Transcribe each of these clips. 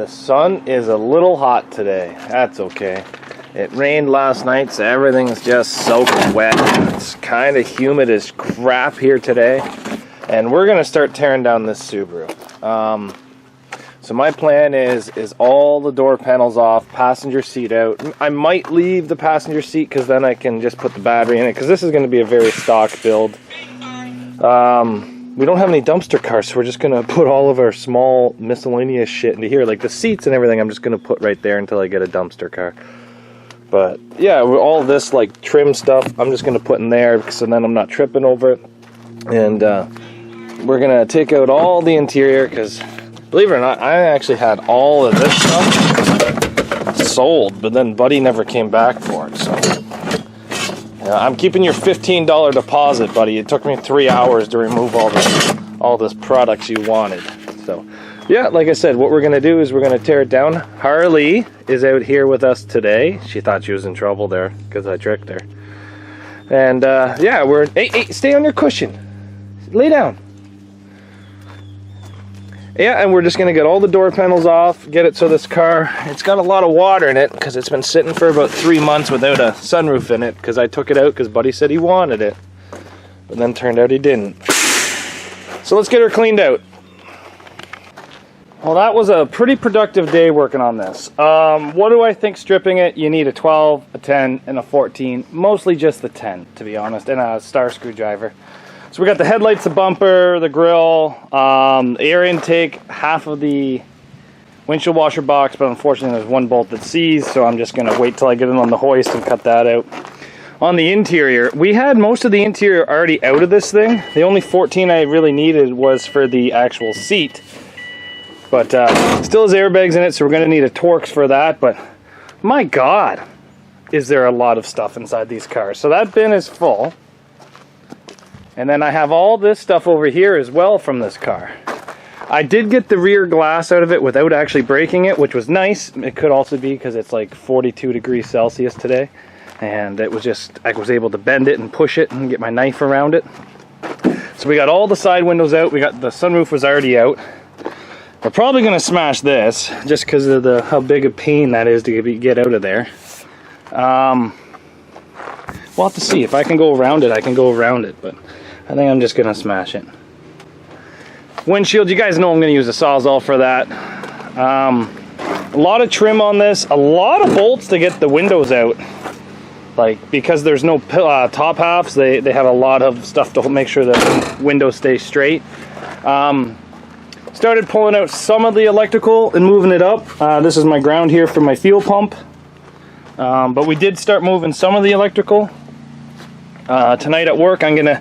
The sun is a little hot today. That's okay. It rained last night, so everything's just soaking wet. It's kind of humid as crap here today. And we're going to start tearing down this Subaru. So my plan is all the door panels off, passenger seat out. I might leave the passenger seat because then I can just put the battery in it, because this is going to be a very stock build. We don't have any dumpster cars, so we're just going to put all of our small miscellaneous shit into here. Like the seats and everything, I'm just going to put right there until I get a dumpster car. But yeah, all this like trim stuff, I'm just going to put in there so then I'm not tripping over it. And we're going to take out all the interior because, believe it or not, I actually had all of this stuff sold, but then Buddy never came back for it. So I'm keeping your $15 deposit, buddy. It took me 3 hours to remove all this products you wanted. So yeah, like I said, what we're gonna do is we're gonna tear it down. Harley is out here with us today. She thought she was in trouble there because I tricked her. And yeah, hey, stay on your cushion. Lay down. Yeah, and we're just gonna get all the door panels off, get it so this car, it's got a lot of water in it because it's been sitting for about 3 months without a sunroof in it because I took it out because Buddy said he wanted it, but then turned out he didn't. So let's get her cleaned out. Well, that was a pretty productive day working on this. What do I think stripping it? You need a 12, a 10, and a 14. Mostly just the 10, to be honest, and a star screwdriver. So we got the headlights, the bumper, the grill, air intake, half of the windshield washer box, but unfortunately there's one bolt that seized, so I'm just gonna wait till I get it on the hoist and cut that out. On the interior, we had most of the interior already out of this thing. The only 14 I really needed was for the actual seat. But still has airbags in it, so we're gonna need a Torx for that, but my God, is there a lot of stuff inside these cars. So that bin is full. And then I have all this stuff over here as well from this car. I did get the rear glass out of it without actually breaking it, which was nice. It could also be because it's like 42 degrees Celsius today. And it was just, I was able to bend it and push it and get my knife around it. So we got all the side windows out. We got the sunroof was already out. We're probably going to smash this just because of how big a pain that is to get out of there. We'll have to see. If I can go around it, I can go around it. But I think I'm just going to smash it. Windshield, you guys know I'm going to use a Sawzall for that. A lot of trim on this. A lot of bolts to get the windows out. Like, because there's no top halves, they have a lot of stuff to make sure the windows stay straight. Started pulling out some of the electrical and moving it up. This is my ground here for my fuel pump. But we did start moving some of the electrical. Tonight at work, I'm gonna,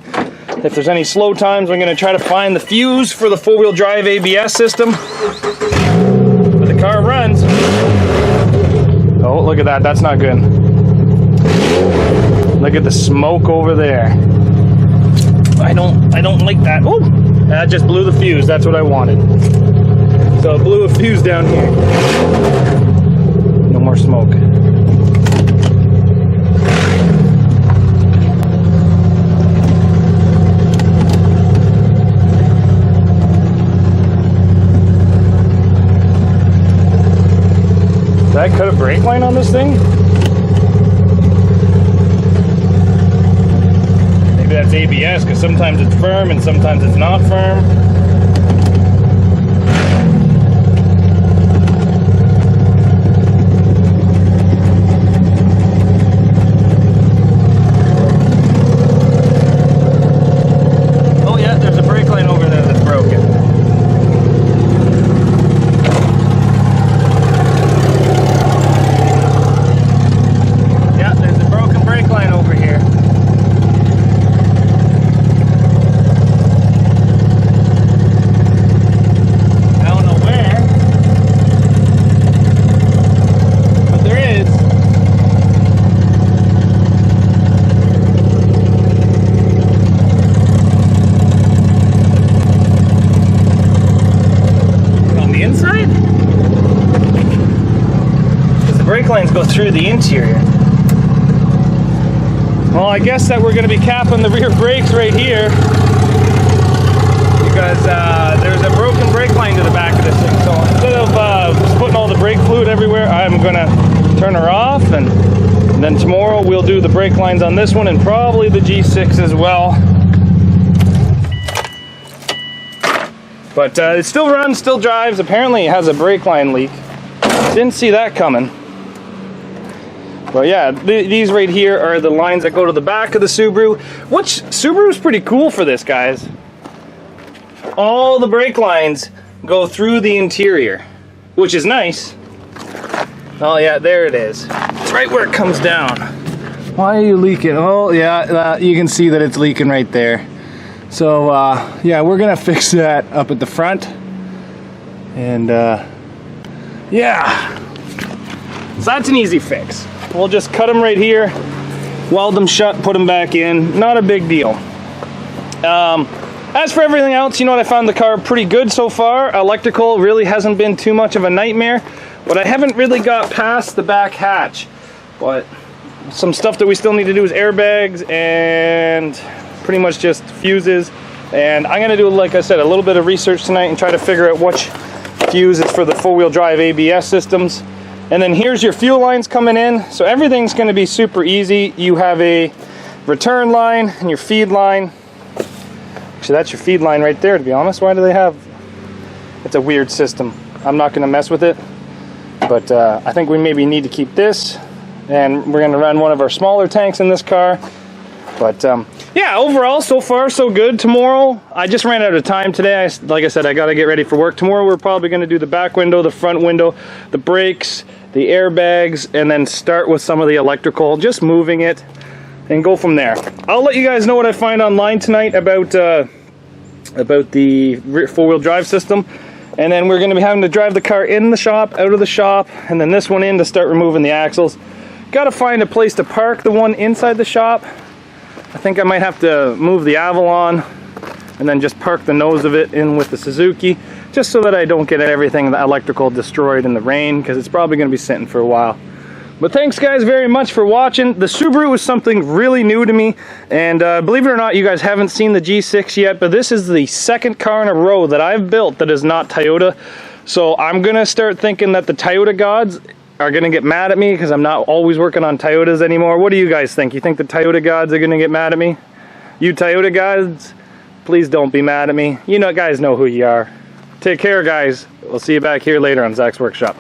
if there's any slow times, I'm gonna try to find the fuse for the four-wheel drive ABS system. But the car runs. Oh, look at that, that's not good. Look at the smoke over there. I don't like that. Oh, that just blew the fuse. That's what I wanted. So it blew a fuse down here. No more smoke. Did I cut a brake line on this thing? Maybe that's ABS, because sometimes it's firm and sometimes it's not firm. Oh yeah, there's a brake line over there that's broken. Yeah, there's a broken brake line over here. Lines go through the interior. Well, I guess that we're going to be capping the rear brakes right here because there's a broken brake line to the back of this thing. So instead of just putting all tomorrow we'll do the brake lines on this one and probably the G6 as well. But it still runs, still drives. Apparently it has a brake line leak. Didn't see that coming. But yeah, these right here are the lines that go to the back of the Subaru, which Subaru's pretty cool for this, guys. All the brake lines go through the interior, which is nice. Oh yeah, there it is. It's right where it comes down. Why are you leaking? Oh yeah, you can see that it's leaking right there. So yeah, we're gonna fix that up at the front. And yeah, so that's an easy fix. We'll just cut them right here, weld them shut, put them back in. Not a big deal. As for everything else, you know what, I found the car pretty good so far. Electrical really hasn't been too much of a nightmare, but I haven't really got past the back hatch. But some stuff that we still need to do is airbags and pretty much just fuses. And I'm gonna do, like I said, a little bit of research tonight and try to figure out which fuse is for the four-wheel drive ABS systems. And then here's your fuel lines coming in. So everything's gonna be super easy. You have a return line and your feed line. Actually, that's your feed line right there, to be honest. Why do they have... It's a weird system. I'm not going to mess with it. But I think we maybe need to keep this. And we're going to run one of our smaller tanks in this car. But yeah, overall, so far, so good. Tomorrow, I just ran out of time today. Like I said, I got to get ready for work. Tomorrow, we're probably going to do the back window, the front window, the brakes, the airbags, and then start with some of the electrical, just moving it. And go from there. I'll let you guys know what I find online tonight about the four-wheel drive system, and then we're going to be having to drive the car in the shop, out of the shop, and then this one in to start removing the axles. Got to find a place to park the one inside the shop. I think I might have to move the Avalon and then just park the nose of it in with the Suzuki, just so that I don't get everything electrical destroyed in the rain, because it's probably going to be sitting for a while. But thanks guys very much for watching. The Subaru was something really new to me, and believe it or not, you guys haven't seen the G6 yet, but this is the second car in a row that I've built that is not Toyota. So I'm gonna start thinking that the Toyota gods are gonna get mad at me because I'm not always working on Toyotas anymore. What do you guys think? You think the Toyota gods are gonna get mad at me? You Toyota gods, please don't be mad at me. You know, guys know who you are. Take care, guys. We'll see you back here later on Zach's Workshop.